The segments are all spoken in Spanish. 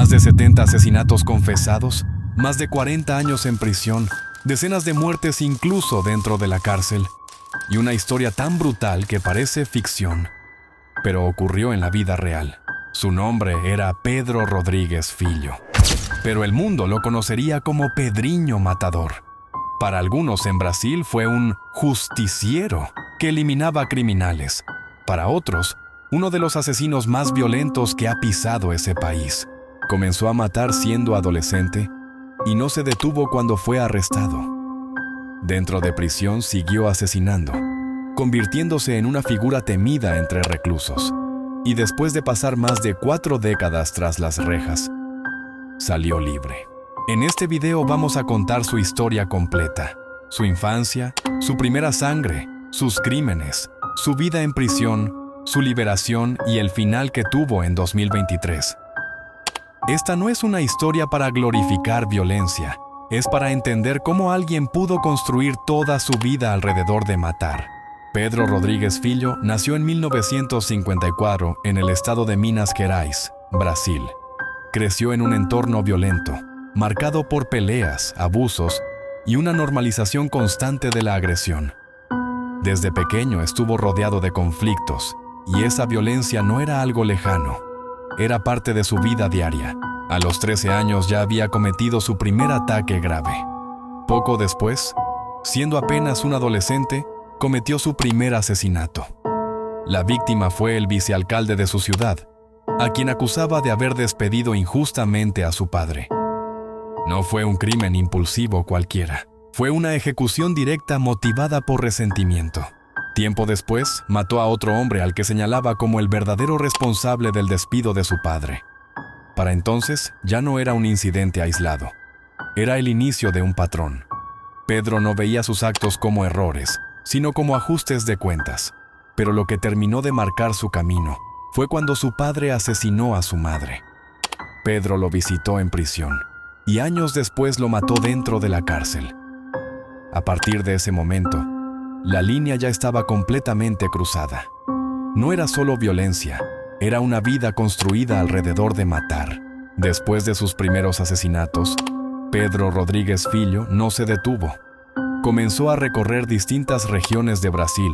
Más de 70 asesinatos confesados, más de 40 años en prisión, decenas de muertes incluso dentro de la cárcel, y una historia tan brutal que parece ficción, pero ocurrió en la vida real. Su nombre era Pedro Rodríguez Filho, pero el mundo lo conocería como Pedrinho Matador. Para algunos en Brasil fue un justiciero que eliminaba criminales. Para otros, uno de los asesinos más violentos que ha pisado ese país. Comenzó a matar siendo adolescente y no se detuvo cuando fue arrestado. Dentro de prisión siguió asesinando, convirtiéndose en una figura temida entre reclusos. Y después de pasar más de 4 décadas tras las rejas, salió libre. En este video vamos a contar su historia completa, su infancia, su primera sangre, sus crímenes, su vida en prisión, su liberación y el final que tuvo en 2023. Esta no es una historia para glorificar violencia, es para entender cómo alguien pudo construir toda su vida alrededor de matar. Pedro Rodríguez Filho nació en 1954 en el estado de Minas Gerais, Brasil. Creció en un entorno violento, marcado por peleas, abusos y una normalización constante de la agresión. Desde pequeño estuvo rodeado de conflictos, y esa violencia no era algo lejano, era parte de su vida diaria. A los 13 años ya había cometido su primer ataque grave. Poco después, siendo apenas un adolescente, cometió su primer asesinato. La víctima fue el vicealcalde de su ciudad, a quien acusaba de haber despedido injustamente a su padre. No fue un crimen impulsivo cualquiera, fue una ejecución directa motivada por resentimiento. Tiempo después, mató a otro hombre al que señalaba como el verdadero responsable del despido de su padre. Para entonces, ya no era un incidente aislado. Era el inicio de un patrón. Pedro no veía sus actos como errores, sino como ajustes de cuentas. Pero lo que terminó de marcar su camino fue cuando su padre asesinó a su madre. Pedro lo visitó en prisión, y años después lo mató dentro de la cárcel. A partir de ese momento, la línea ya estaba completamente cruzada. No era solo violencia, era una vida construida alrededor de matar. Después de sus primeros asesinatos, Pedro Rodríguez Filho no se detuvo. Comenzó a recorrer distintas regiones de Brasil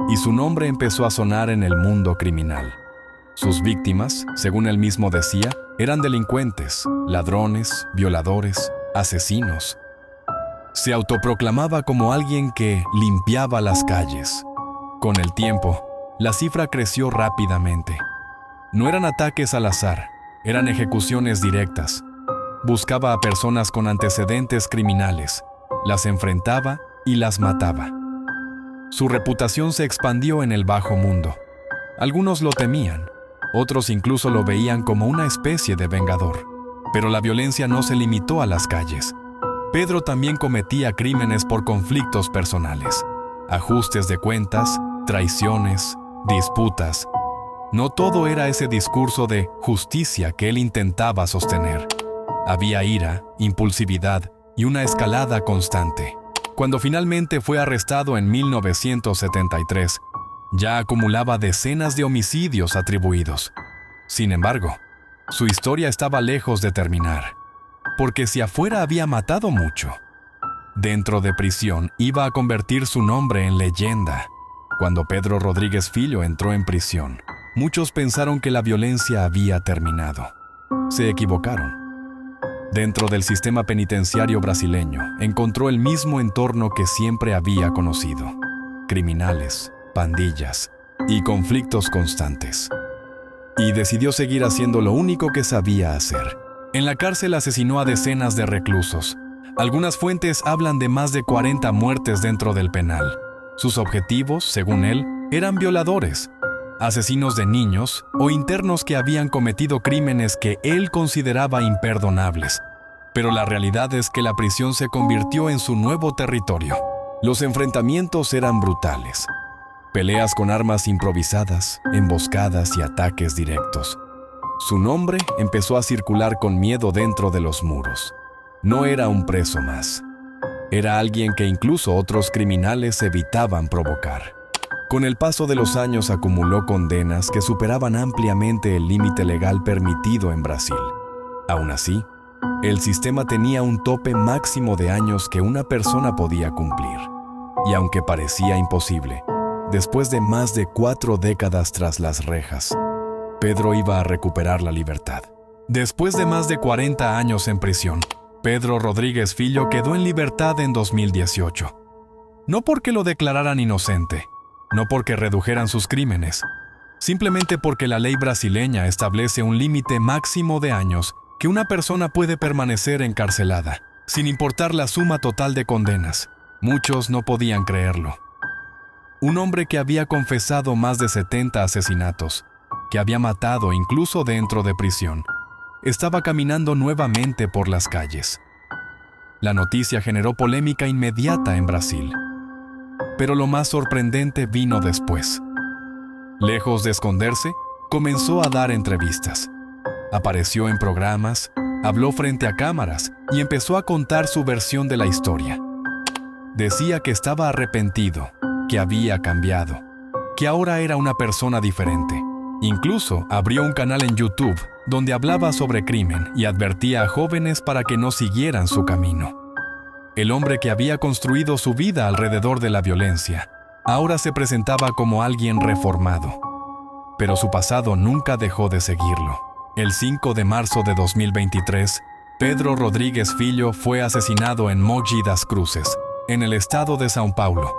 y su nombre empezó a sonar en el mundo criminal. Sus víctimas, según él mismo decía, eran delincuentes, ladrones, violadores, asesinos. Se autoproclamaba como alguien que limpiaba las calles. Con el tiempo, la cifra creció rápidamente. No eran ataques al azar, eran ejecuciones directas. Buscaba a personas con antecedentes criminales, las enfrentaba y las mataba. Su reputación se expandió en el bajo mundo. Algunos lo temían, otros incluso lo veían como una especie de vengador. Pero la violencia no se limitó a las calles. Pedro también cometía crímenes por conflictos personales, ajustes de cuentas, traiciones, disputas. No todo era ese discurso de justicia que él intentaba sostener. Había ira, impulsividad y una escalada constante. Cuando finalmente fue arrestado en 1973, ya acumulaba decenas de homicidios atribuidos. Sin embargo, su historia estaba lejos de terminar, porque si afuera había matado mucho, dentro de prisión iba a convertir su nombre en leyenda. Cuando Pedro Rodríguez Filho entró en prisión, muchos pensaron que la violencia había terminado. Se equivocaron. Dentro del sistema penitenciario brasileño, encontró el mismo entorno que siempre había conocido: criminales, pandillas y conflictos constantes. Y decidió seguir haciendo lo único que sabía hacer. En la cárcel asesinó a decenas de reclusos. Algunas fuentes hablan de más de 40 muertes dentro del penal. Sus objetivos, según él, eran violadores, asesinos de niños o internos que habían cometido crímenes que él consideraba imperdonables. Pero la realidad es que la prisión se convirtió en su nuevo territorio. Los enfrentamientos eran brutales. Peleas con armas improvisadas, emboscadas y ataques directos. Su nombre empezó a circular con miedo dentro de los muros. No era un preso más. Era alguien que incluso otros criminales evitaban provocar. Con el paso de los años acumuló condenas que superaban ampliamente el límite legal permitido en Brasil. Aún así, el sistema tenía un tope máximo de años que una persona podía cumplir. Y aunque parecía imposible, después de más de 4 décadas tras las rejas, Pedro iba a recuperar la libertad. Después de más de 40 años en prisión, Pedro Rodríguez Filho quedó en libertad en 2018. No porque lo declararan inocente, no porque redujeran sus crímenes, simplemente porque la ley brasileña establece un límite máximo de años que una persona puede permanecer encarcelada, sin importar la suma total de condenas. Muchos no podían creerlo. Un hombre que había confesado más de 70 asesinatos, que había matado incluso dentro de prisión, estaba caminando nuevamente por las calles. La noticia generó polémica inmediata en Brasil. Pero lo más sorprendente vino después. Lejos de esconderse, comenzó a dar entrevistas. Apareció en programas, habló frente a cámaras y empezó a contar su versión de la historia. Decía que estaba arrepentido, que había cambiado, que ahora era una persona diferente. Incluso abrió un canal en YouTube donde hablaba sobre crimen y advertía a jóvenes para que no siguieran su camino. El hombre que había construido su vida alrededor de la violencia, ahora se presentaba como alguien reformado. Pero su pasado nunca dejó de seguirlo. El 5 de marzo de 2023, Pedro Rodríguez Filho fue asesinado en Mogi das Cruzes, en el estado de São Paulo.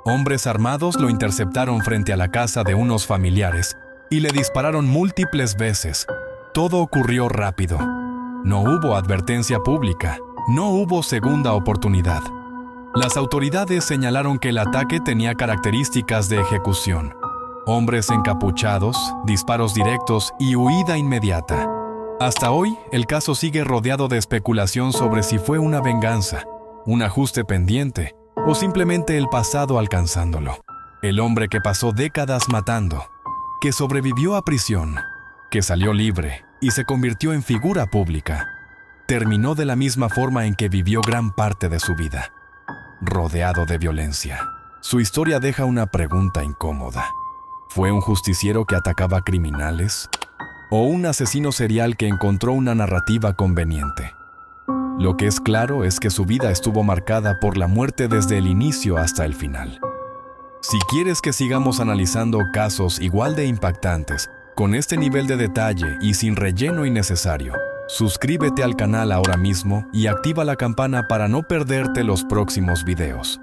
Hombres armados lo interceptaron frente a la casa de unos familiares y le dispararon múltiples veces. Todo ocurrió rápido. No hubo advertencia pública. No hubo segunda oportunidad. Las autoridades señalaron que el ataque tenía características de ejecución. Hombres encapuchados, disparos directos y huida inmediata. Hasta hoy, el caso sigue rodeado de especulación sobre si fue una venganza, un ajuste pendiente o simplemente el pasado alcanzándolo. El hombre que pasó décadas matando, que sobrevivió a prisión, que salió libre y se convirtió en figura pública, terminó de la misma forma en que vivió gran parte de su vida, rodeado de violencia. Su historia deja una pregunta incómoda. ¿Fue un justiciero que atacaba criminales? ¿O un asesino serial que encontró una narrativa conveniente? Lo que es claro es que su vida estuvo marcada por la muerte desde el inicio hasta el final. Si quieres que sigamos analizando casos igual de impactantes, con este nivel de detalle y sin relleno innecesario, suscríbete al canal ahora mismo y activa la campana para no perderte los próximos videos.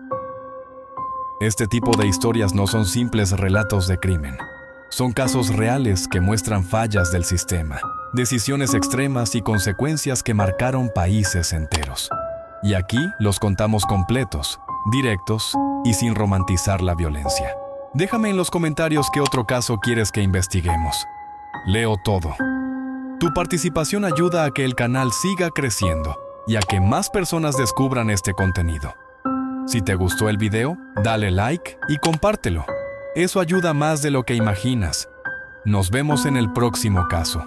Este tipo de historias no son simples relatos de crimen. Son casos reales que muestran fallas del sistema, decisiones extremas y consecuencias que marcaron países enteros. Y aquí los contamos completos, directos y sin romantizar la violencia. Déjame en los comentarios qué otro caso quieres que investiguemos. Leo todo. Tu participación ayuda a que el canal siga creciendo y a que más personas descubran este contenido. Si te gustó el video, dale like y compártelo. Eso ayuda más de lo que imaginas. Nos vemos en el próximo caso.